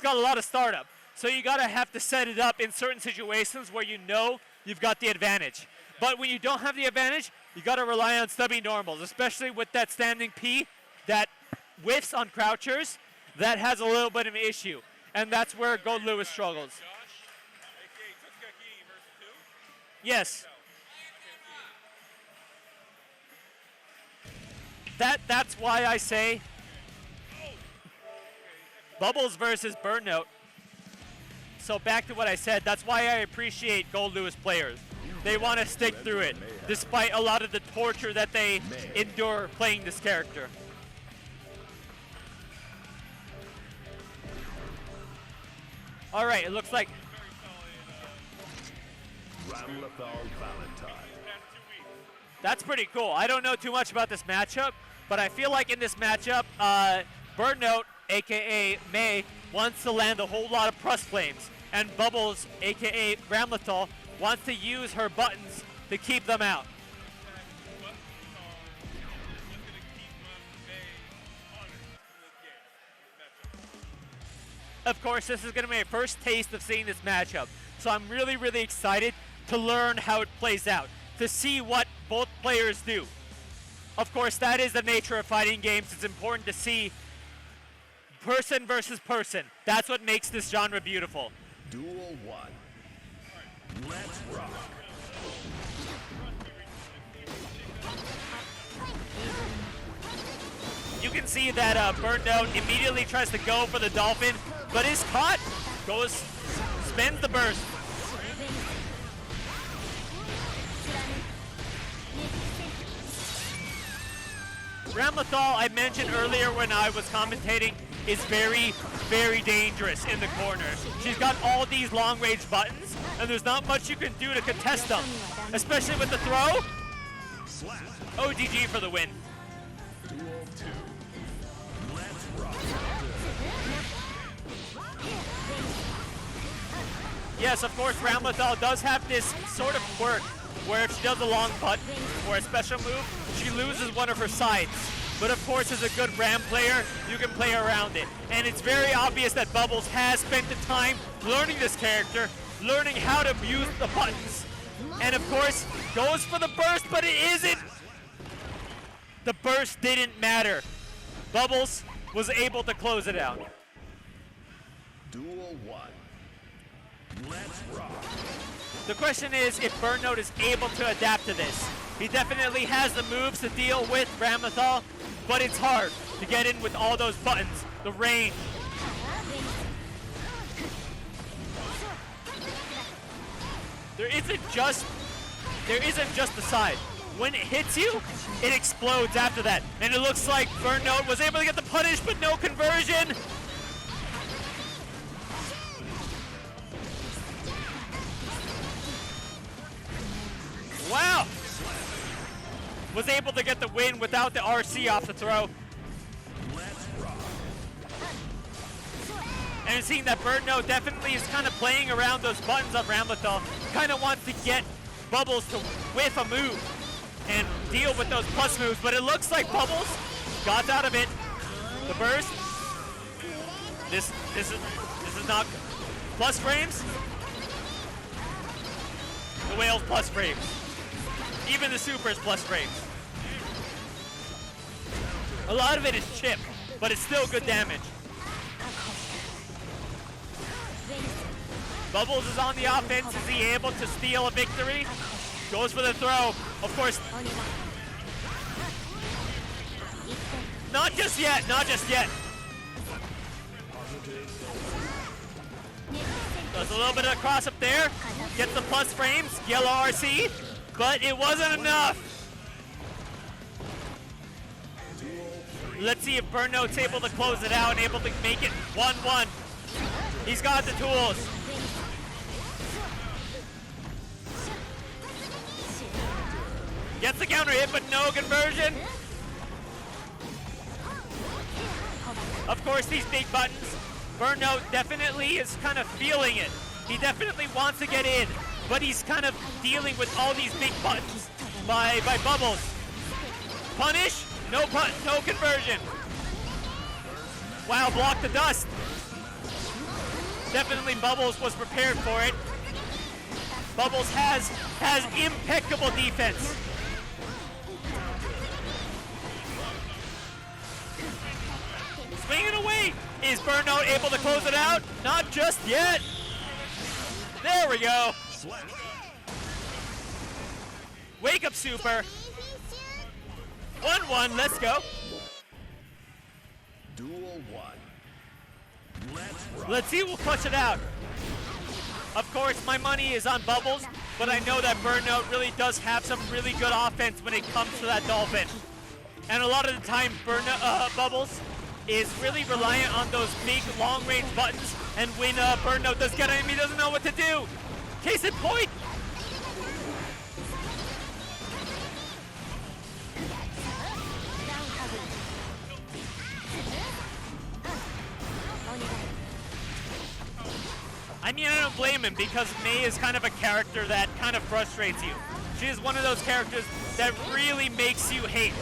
got a lot of startup. So you gotta have to set it up in certain situations where you know you've got the advantage. But when you don't have the advantage, you gotta rely on stubby normals, especially with that standing P that whiffs on crouchers. That has a little bit of an issue. And that's where Gold Lewis struggles. Yes. That's why I say Bubbles versus BurnNote. So back to what I said, that's why I appreciate Gold Lewis players. They want to stick through it, despite a lot of the torture that they endure playing this character. All right, it looks like that's pretty cool. I don't know too much about this matchup, but I feel like in this matchup, BurnNote, aka May, wants to land a whole lot of plus flames, and Bubbles, aka Ramlethal, wants to use her buttons to keep them out. Of course, this is going to be my first taste of seeing this matchup, so I'm really, really excited to learn how it plays out, to see what both players do. Of course, that is the nature of fighting games. It's important to see person versus person. That's what makes this genre beautiful. Duel 1. Let's rock. You can see that BurnNote immediately tries to go for the Dolphin, but is caught. Spends the burst. Ramlethal, I mentioned earlier when I was commentating, is very, very dangerous in the corner. She's got all these long-range buttons, and there's not much you can do to contest them, especially with the throw. ODG for the win. Duel 2. Let's rock. Yes, of course, Ramlethal does have this sort of quirk where if she does a long button or a special move, she loses one of her sides. But of course, as a good Ram player, you can play around it. And it's very obvious that Bubbles has spent the time learning this character, learning how to use the buttons. And of course, goes for the burst, but it isn't. The burst didn't matter. Bubbles was able to close it out. Duel 1. Let's rock. The question is if BurnNote is able to adapt to this. He definitely has the moves to deal with Ramlethal, but it's hard to get in with all those buttons, the range. There isn't just the side. When it hits you, it explodes after that. And it looks like BurnNote was able to get the punish, but no conversion. Wow! Was able to get the win without the RC off the throw. And seeing that BurnNote definitely is kind of playing around those buttons on Ramlethal, kind of wants to get Bubbles to whiff a move and deal with those plus moves, but it looks like Bubbles got out of it. The burst. This is not plus frames. The whale's plus frames. Even the super is plus frames. A lot of it is chip, but it's still good damage. Bubbles is on the offense. Is he able to steal a victory? Goes for the throw. Of course. Not just yet, not just yet. Does a little bit of a cross up there. Gets the plus frames, yellow RC, but it wasn't enough. Let's see if BurnNote's able to close it out and able to make it 1-1. He's got the tools. Gets the counter hit, but no conversion. Of course, these big buttons, BurnNote definitely is kind of feeling it. He definitely wants to get in, but he's kind of dealing with all these big buttons by Bubbles. Punish, no conversion. Wow, block the dust. Definitely Bubbles was prepared for it. Bubbles has impeccable defense. Swinging away. Is BurnNote able to close it out? Not just yet. There we go. Wake up super. 1-1, let's go. Duel 1. Let's rock. Let's see who'll clutch it out. Of course, my money is on Bubbles, but I know that BurnNote really does have some really good offense when it comes to that Dolphin. And a lot of the time, Bubbles is really reliant on those big long-range buttons, and when BurnNote does get him, he doesn't know what to do. Case in point. I mean, I don't blame him because Mei is kind of a character that kind of frustrates you. She is one of those characters that really makes you hate.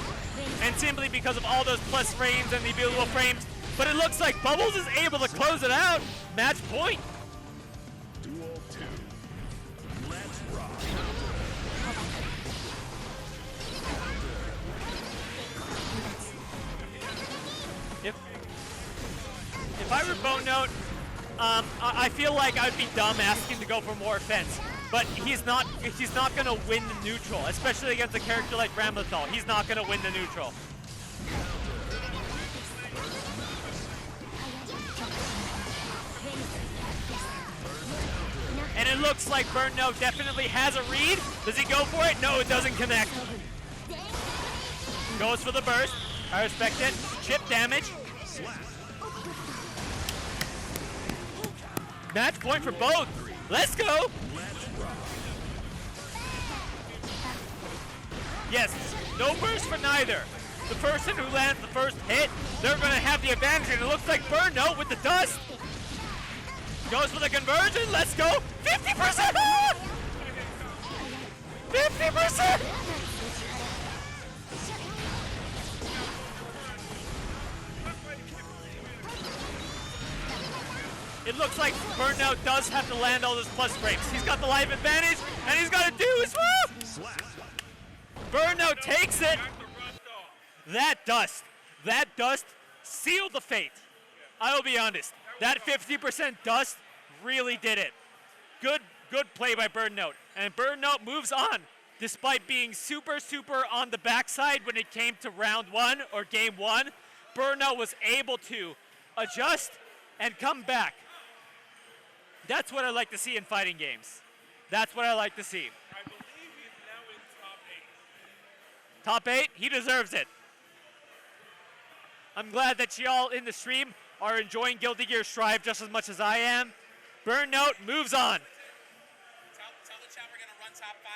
And simply because of all those plus frames and the beautiful frames. But it looks like Bubbles is able to close it out. Match point. Duel 2. Let's rock. If I were BurnNote, I feel like I'd be dumb asking to go for more offense. But he's not going to win the neutral, especially against a character like Ramlethal. He's not going to win the neutral. And it looks like BurnNote definitely has a read. Does he go for it? No, it doesn't connect. Goes for the burst. I respect it. Chip damage. Match point for both. Let's go. Yes, no burst for neither. The person who lands the first hit, they're going to have the advantage. And it looks like BurnNote with the dust. Goes for the conversion. Let's go. 50%. 50%. It looks like BurnNote does have to land all those plus frames. He's got the life advantage, and he's got to do his move. BurnNote takes it. That dust sealed the fate. I will be honest. That 50% dust really did it. Good play by BurnNote. And BurnNote moves on, despite being super on the backside when it came to round one or game one. BurnNote was able to adjust and come back. That's what I like to see in fighting games. That's what I like to see. I believe he's now in top 8. Top 8, he deserves it. I'm glad that y'all in the stream are enjoying Guilty Gear Strive just as much as I am. BurnNote moves on. Tell the chat we're going to run top 5,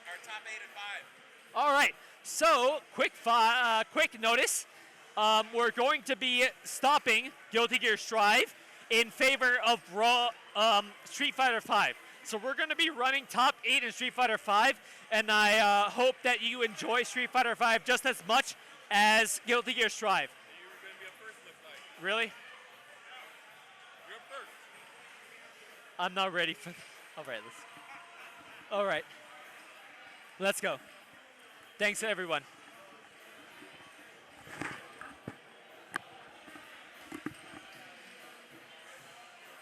or top 8 and 5. All right, so quick notice. We're going to be stopping Guilty Gear Strive in favor of Street Fighter V. So we're going to be running top 8 in Street Fighter V, and I hope that you enjoy Street Fighter V just as much as Guilty Gear Strive. You were going to be a first, looks like. Really? You're first. I'm not ready for All right, let's go. Thanks to everyone.